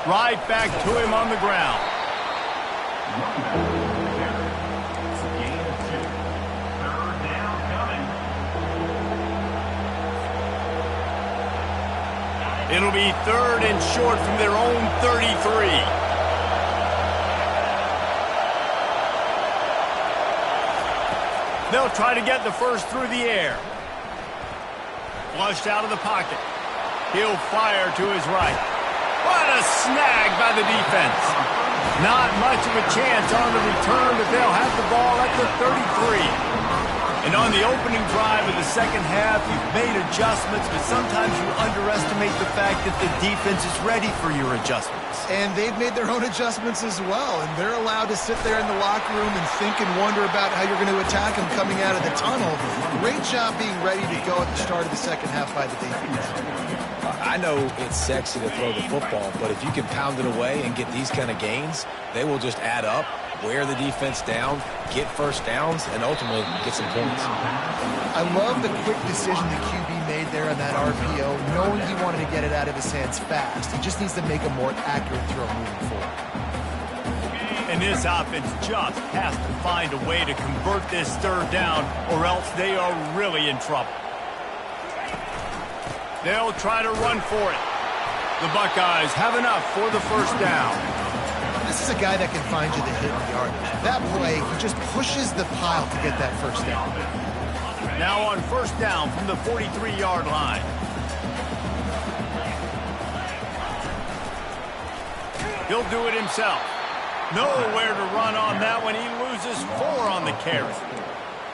Right back to him on the ground. It'll be 3rd and short from their own 33. They'll try to get the first through the air. Flushed out of the pocket. He'll fire to his right. What a snag by the defense. Not much of a chance on the return, but they'll have the ball at the 33. And on the opening drive of the second half, you've made adjustments, but sometimes you underestimate the fact that the defense is ready for your adjustments. And they've made their own adjustments as well, and they're allowed to sit there in the locker room and think and wonder about how you're going to attack them coming out of the tunnel. Great job being ready to go at the start of the second half by the defense. I know it's sexy to throw the football, but if you can pound it away and get these kind of gains, they will just add up, wear the defense down, get first downs, and ultimately get some points. I love the quick decision the QB made there on that RPO, knowing he wanted to get it out of his hands fast. He just needs to make a more accurate throw moving forward. And this offense just has to find a way to convert this 3rd down, or else they are really in trouble. They'll try to run for it. The Buckeyes have enough for the first down. This is a guy that can find you the hit and yardage. That play, he just pushes the pile to get that first down. Now on first down from the 43-yard line. He'll do it himself. Nowhere to run on that one. He loses 4 on the carry.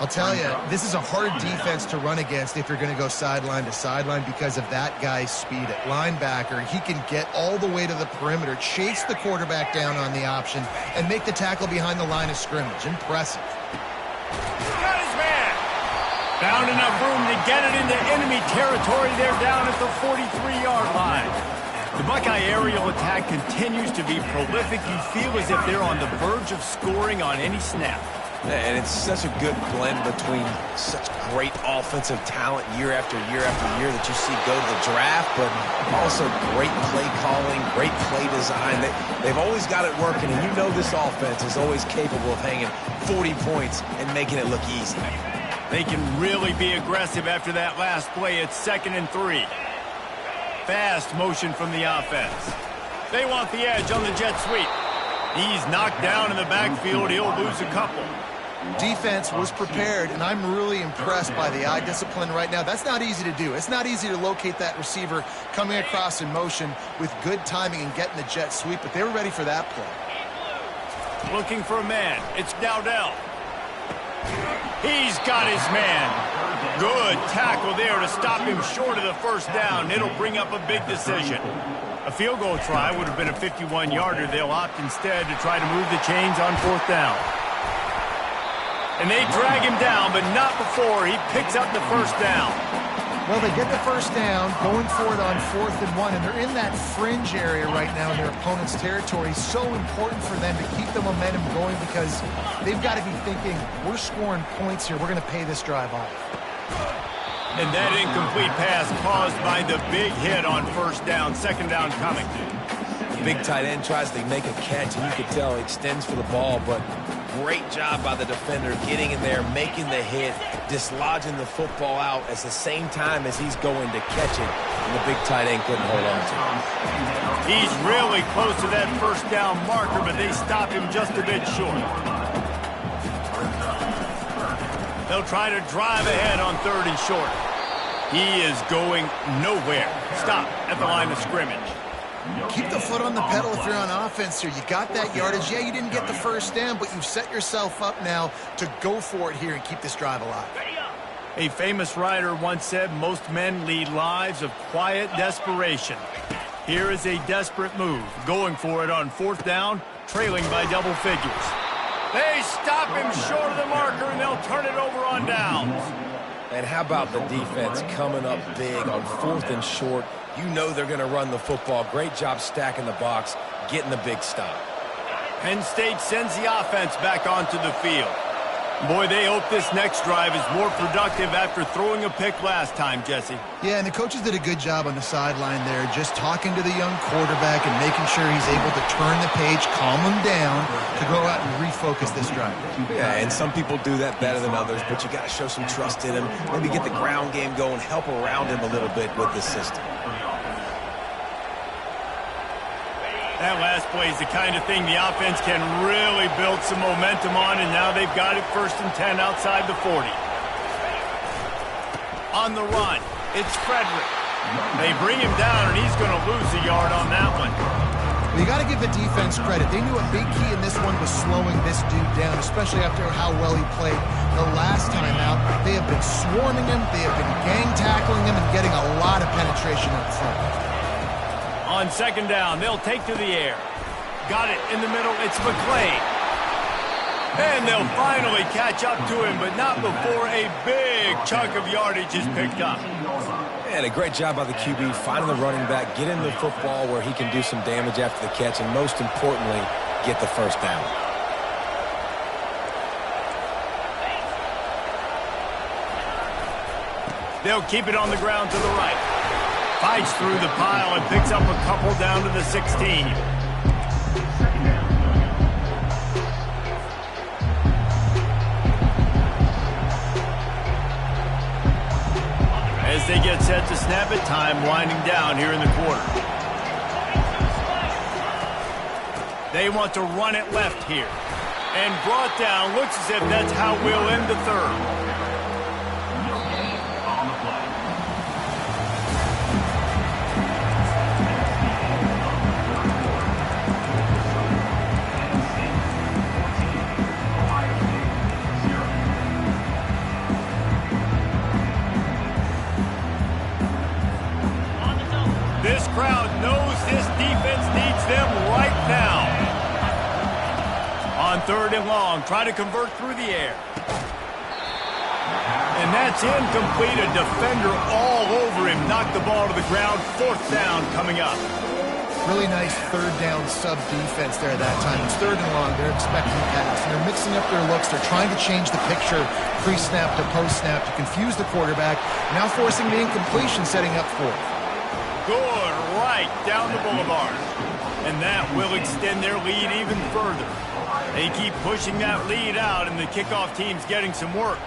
I'll tell you, this is a hard defense to run against if you're going to go sideline to sideline because of that guy's speed at linebacker. He can get all the way to the perimeter, chase the quarterback down on the option, and make the tackle behind the line of scrimmage. Impressive. Got his man. Found enough room to get it into enemy territory. They're down at the 43-yard line. The Buckeye aerial attack continues to be prolific. You feel as if they're on the verge of scoring on any snap. And it's such a good blend between such great offensive talent year after year after year that you see go to the draft, but also great play calling, great play design. They've always got it working, and you know this offense is always capable of hanging 40 points and making it look easy. They can really be aggressive after that last play. It's 2nd and 3. Fast motion from the offense. They want the edge on the jet sweep. He's knocked down in the backfield. He'll lose a couple. Defense was prepared, and I'm really impressed by the eye discipline right now. That's not easy to do. It's not easy to locate that receiver coming across in motion with good timing and getting the jet sweep, but they were ready for that play. Looking for a man. It's Dowdell. He's got his man. Good tackle there to stop him short of the first down. It'll bring up a big decision. A field goal try would have been a 51-yarder. They'll opt instead to try to move the chains on 4th down. And they drag him down, but not before he picks up the first down. Well, they get the first down, going for it on 4th and 1, and they're in that fringe area right now in their opponent's territory. So important for them to keep the momentum going because they've got to be thinking, we're scoring points here. We're going to pay this drive off. And that incomplete pass caused by the big hit on first down. 2nd down coming. Big tight end tries to make a catch, and you can tell he extends for the ball, but great job by the defender getting in there, making the hit, dislodging the football out at the same time as he's going to catch it, and the big tight end couldn't hold on to it. He's really close to that first down marker, but they stop him just a bit short. They'll try to drive ahead on 3rd and short. He is going nowhere. Stop at the line of scrimmage. Keep the foot on the pedal if you're on offense here. You got that yardage. Yeah, you didn't get the first down, but you've set yourself up now to go for it here and keep this drive alive. A famous writer once said, most men lead lives of quiet desperation. Here is a desperate move, going for it on 4th down, trailing by double figures. They stop him short of the marker, and they'll turn it over on downs. And how about the defense coming up big on 4th and short? You know they're going to run the football. Great job stacking the box, getting the big stop. Penn State sends the offense back onto the field. Boy, they hope this next drive is more productive after throwing a pick last time, Jesse. Yeah, and the coaches did a good job on the sideline there, just talking to the young quarterback and making sure he's able to turn the page, calm him down, to go out and refocus this drive. Yeah, and some people do that better than others, but you got to show some trust in him, maybe get the ground game going, help around him a little bit with this system. That last play is the kind of thing the offense can really build some momentum on, and now they've got it 1st and 10 outside the 40. On the run, it's Frederick. They bring him down, and he's going to lose a yard on that one. Well, you got to give the defense credit. They knew a big key in this one was slowing this dude down, especially after how well he played the last time out. They have been swarming him, they have been gang tackling him, and getting a lot of penetration up front. On 2nd down, they'll take to the air. Got it in the middle, it's McClain. And they'll finally catch up to him, but not before a big chunk of yardage is picked up. And a great job by the QB, finding the running back, getting the football where he can do some damage after the catch, and most importantly, get the 1st down. They'll keep it on the ground to the right. Fights through the pile and picks up a couple down to the 16. As they get set to snap it, time winding down here in the quarter. They want to run it left here. And brought down, looks as if that's how we'll end the 3rd. This crowd knows this defense needs them right now. On 3rd and long, try to convert through the air. And that's incomplete. A defender all over him. Knocked the ball to the ground. 4th down coming up. Really nice 3rd down sub defense there that time. It's 3rd and long. They're expecting pass. And they're mixing up their looks. They're trying to change the picture pre-snap to post-snap to confuse the quarterback. Now forcing the incompletion, setting up 4th. Good right down the boulevard. And that will extend their lead even further. They keep pushing that lead out, and the kickoff team's getting some work.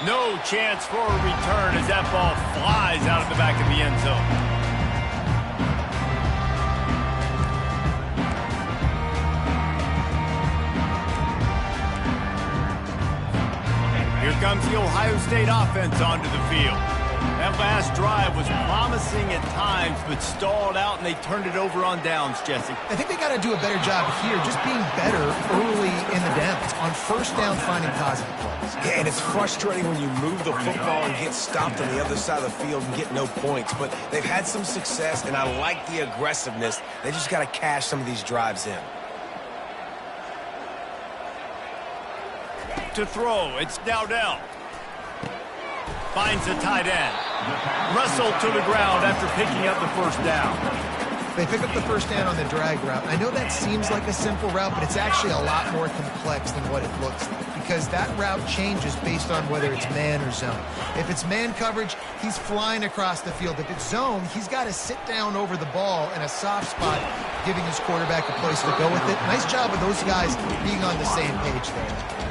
No chance for a return as that ball flies out of the back of the end zone. Here comes the Ohio State offense onto the field. That last drive was promising at times, but stalled out, and they turned it over on downs, Jesse. I think they got to do a better job here, just being better early in the downs. On 1st down, finding positive plays. Yeah, and it's frustrating when you move the football and get stopped on the other side of the field and get no points. But they've had some success, and I like the aggressiveness. They just got to cash some of these drives in. To throw, it's Dowdell. Finds the tight end. Wrestled to the ground after picking up the 1st down. They pick up the 1st down on the drag route. I know that seems like a simple route, but it's actually a lot more complex than what it looks like, because that route changes based on whether it's man or zone. If it's man coverage, he's flying across the field. If it's zone, he's got to sit down over the ball in a soft spot, giving his quarterback a place to go with it. Nice job of those guys being on the same page there.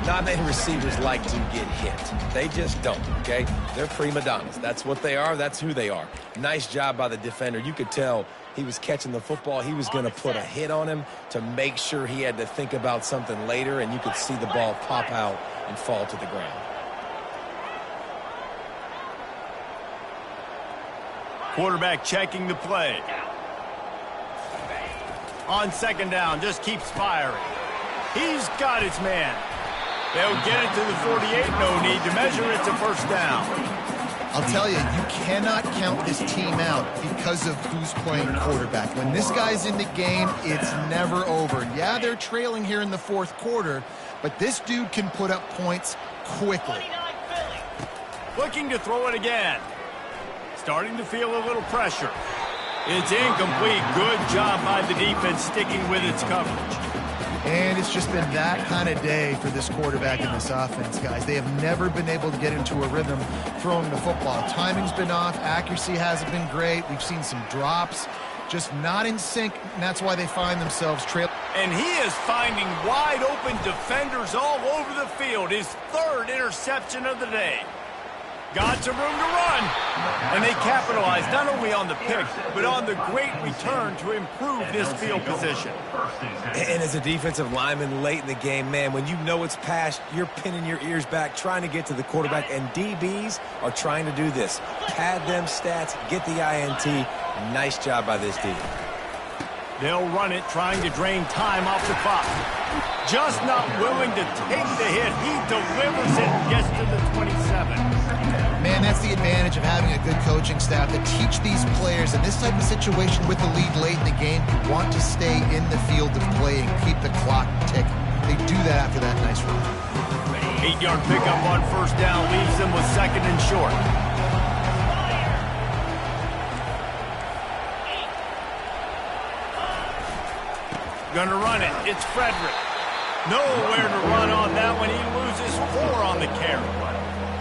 Not many receivers like to get hit. They just don't, okay? They're prima donnas. That's what they are. That's who they are. Nice job by the defender. You could tell he was catching the football. He was going to put a hit on him to make sure he had to think about something later, and you could see the ball pop out and fall to the ground. Quarterback checking the play. On 2nd down, just keeps firing. He's got his man. They'll get it to the 48. No need to measure it to 1st down. I'll tell you, you cannot count this team out because of who's playing quarterback. When this guy's in the game, it's never over. Yeah, they're trailing here in the 4th quarter, but this dude can put up points quickly. Looking to throw it again. Starting to feel a little pressure. It's incomplete. Good job by the defense sticking with its coverage. And it's just been that kind of day for this quarterback in this offense, guys. They have never been able to get into a rhythm throwing the football. Timing's been off. Accuracy hasn't been great. We've seen some drops. Just not in sync, and that's why they find themselves trailing. And he is finding wide-open defenders all over the field. His third interception of the day. Got some room to run. And they capitalized not only on the pick, but on the great return to improve this field position. And as a defensive lineman late in the game, man, when you know it's past, you're pinning your ears back, trying to get to the quarterback, and DBs are trying to do this. Pad them stats, get the INT. Nice job by this D. They'll run it, trying to drain time off the clock. Just not willing to take the hit. He delivers it and gets to the 27. Man, that's the advantage of having a good coaching staff to teach these players in this type of situation with the lead late in the game. You want to stay in the field of play and keep the clock ticking. They do that after that nice run. 8-yard pickup on first down leaves them with second and short. Gonna run it. It's Frederick. Nowhere to run on that one. He loses 4 on the carry.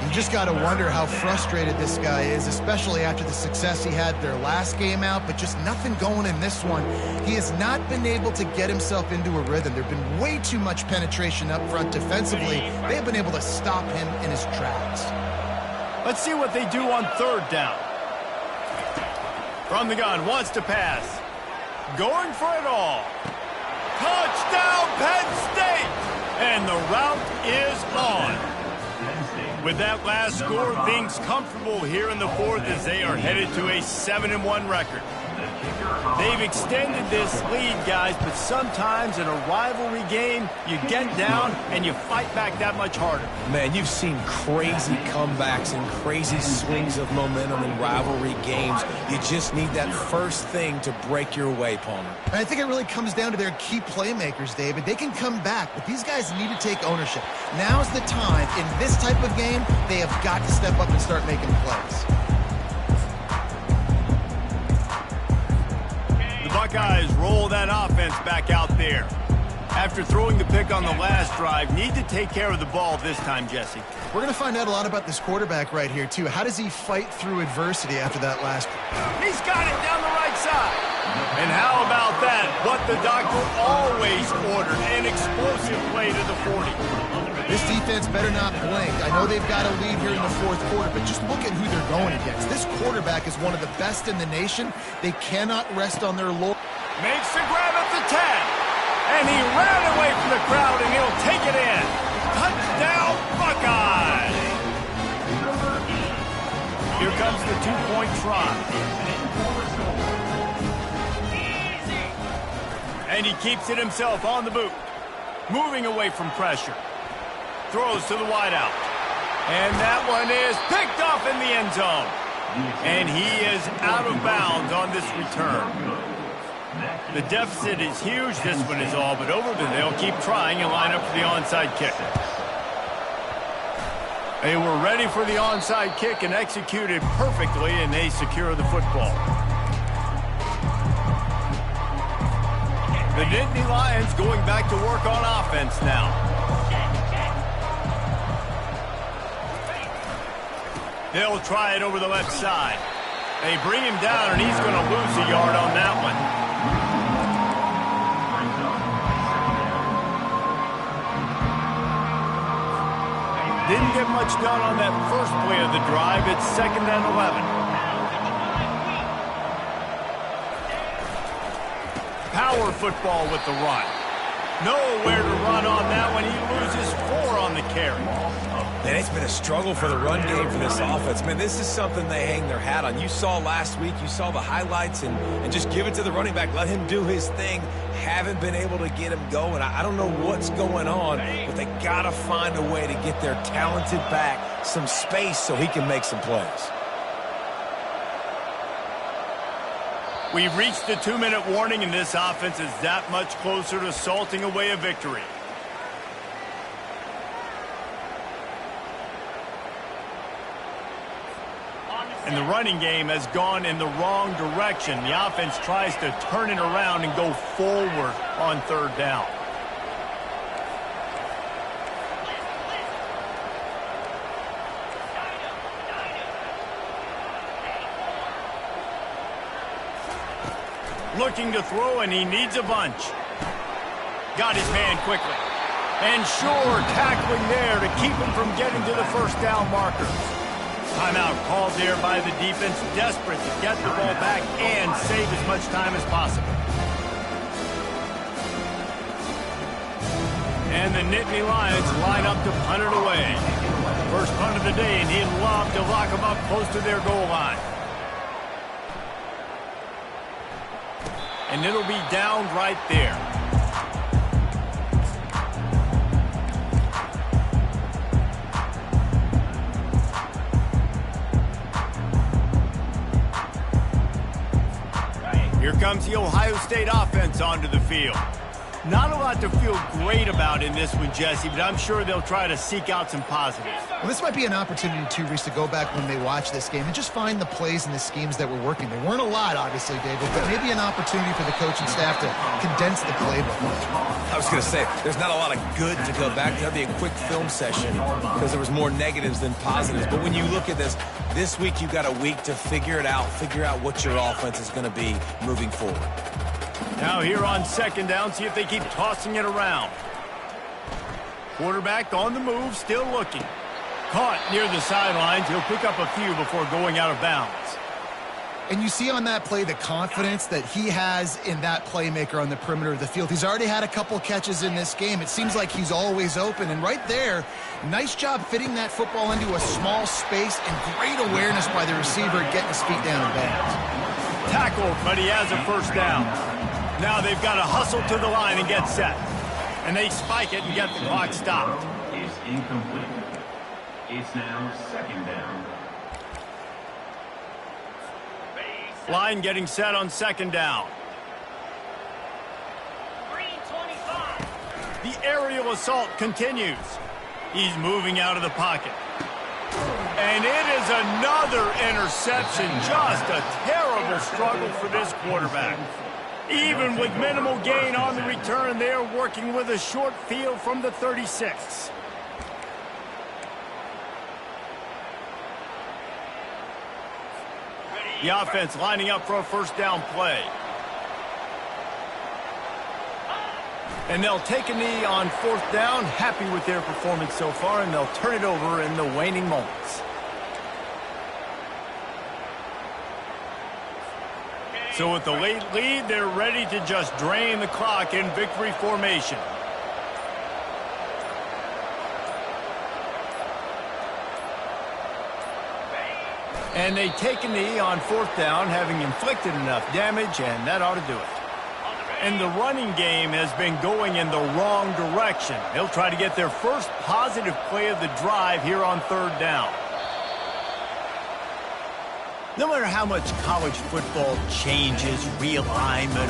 You just got to wonder how frustrated this guy is, especially after the success he had their last game out, but just nothing going in this one. He has not been able to get himself into a rhythm. There have been way too much penetration up front defensively. They've been able to stop him in his tracks. Let's see what they do on third down. From the gun, wants to pass. Going for it all. Touchdown, Penn State! And the route is on. With that last score, things comfortable here in the fourth as they are headed to a 7-1 record. They've extended this lead, guys, but sometimes in a rivalry game, you get down and you fight back that much harder. Man, you've seen crazy comebacks and crazy swings of momentum in rivalry games. You just need that first thing to break your way, Palmer. And I think it really comes down to their key playmakers, David. They can come back, but these guys need to take ownership. Now's the time. In this type of game, they have got to step up and start making plays. Buckeyes roll that offense back out there. After throwing the pick on the last drive, need to take care of the ball this time, Jesse. We're going to find out a lot about this quarterback right here, too. How does he fight through adversity after that last? He's got it down the right side. And how about that? What the doctor always ordered, an explosive play to the 40. This defense better not blink. I know they've got a lead here in the fourth quarter, but just look at who they're going against. This quarterback is one of the best in the nation. They cannot rest on their laurels. Makes the grab at the 10. And he ran away from the crowd, and he'll take it in. Touchdown, Buckeyes! Here comes the two-point try. And he keeps it himself on the boot. Moving away from pressure. Throws to the wideout. And that one is picked off in the end zone. And he is out of bounds on this return. The deficit is huge. This one is all but over, but they'll keep trying and line up for the onside kick. They were ready for the onside kick and executed perfectly, and they secure the football. The Nittany Lions going back to work on offense now. They'll try it over the left side. They bring him down, and he's going to lose a yard on that one. Didn't get much done on that first play of the drive. It's 2nd and 11. Power football with the run. Nowhere to run on that one. He loses 4 on the carry. Man, it's been a struggle for the run game for this offense. Man, this is something they hang their hat on. You saw last week, you saw the highlights, and just give it to the running back. Let him do his thing. Haven't been able to get him going. I don't know what's going on, but they got to find a way to get their talented back some space so he can make some plays. We've reached the 2-minute warning, and this offense is that much closer to salting away a victory. And the running game has gone in the wrong direction. The offense tries to turn it around and go forward on third down. Looking to throw, and he needs a bunch. Got his man quickly. And sure, tackling there to keep him from getting to the first down marker. Timeout called there by the defense, desperate to get the ball back and save as much time as possible. And the Nittany Lions line up to punt it away. First punt of the day, and he'd love to lock them up close to their goal line. And it'll be down right there. Here comes the Ohio State offense onto the field. Not a lot to feel great about in this one, Jesse, but I'm sure they'll try to seek out some positives. Well, this might be an opportunity, too, Reese, to go back when they watch this game and just find the plays and the schemes that were working. There weren't a lot, obviously, David, but maybe an opportunity for the coaching staff to condense the playbook. I was going to say, there's not a lot of good to go back to. That'd be a quick film session because there was more negatives than positives. But when you look at this week you got a week to figure it out, figure out what your offense is going to be moving forward. Now here on second down, see if they keep tossing it around. Quarterback on the move, still looking. Caught near the sidelines. He'll pick up a few before going out of bounds. And you see on that play the confidence that he has in that playmaker on the perimeter of the field. He's already had a couple catches in this game. It seems like he's always open. And right there, nice job fitting that football into a small space and great awareness by the receiver getting his feet down in bounds. Tackled, but he has a first down. Now they've got to hustle to the line and get set. And they spike it and get the clock stopped. Is incomplete. It's now second down. Line getting set on second down. 325. The aerial assault continues. He's moving out of the pocket. And it is another interception. Just a terrible struggle for this quarterback. Even with minimal gain on the return, they're working with a short field from the 36. The offense lining up for a first down play. And they'll take a knee on fourth down, happy with their performance so far, and they'll turn it over in the waning moments. So with the late lead, they're ready to just drain the clock in victory formation. And they take a knee on fourth down, having inflicted enough damage, and that ought to do it. And the running game has been going in the wrong direction. They'll try to get their first positive play of the drive here on third down. No matter how much college football changes, realignment,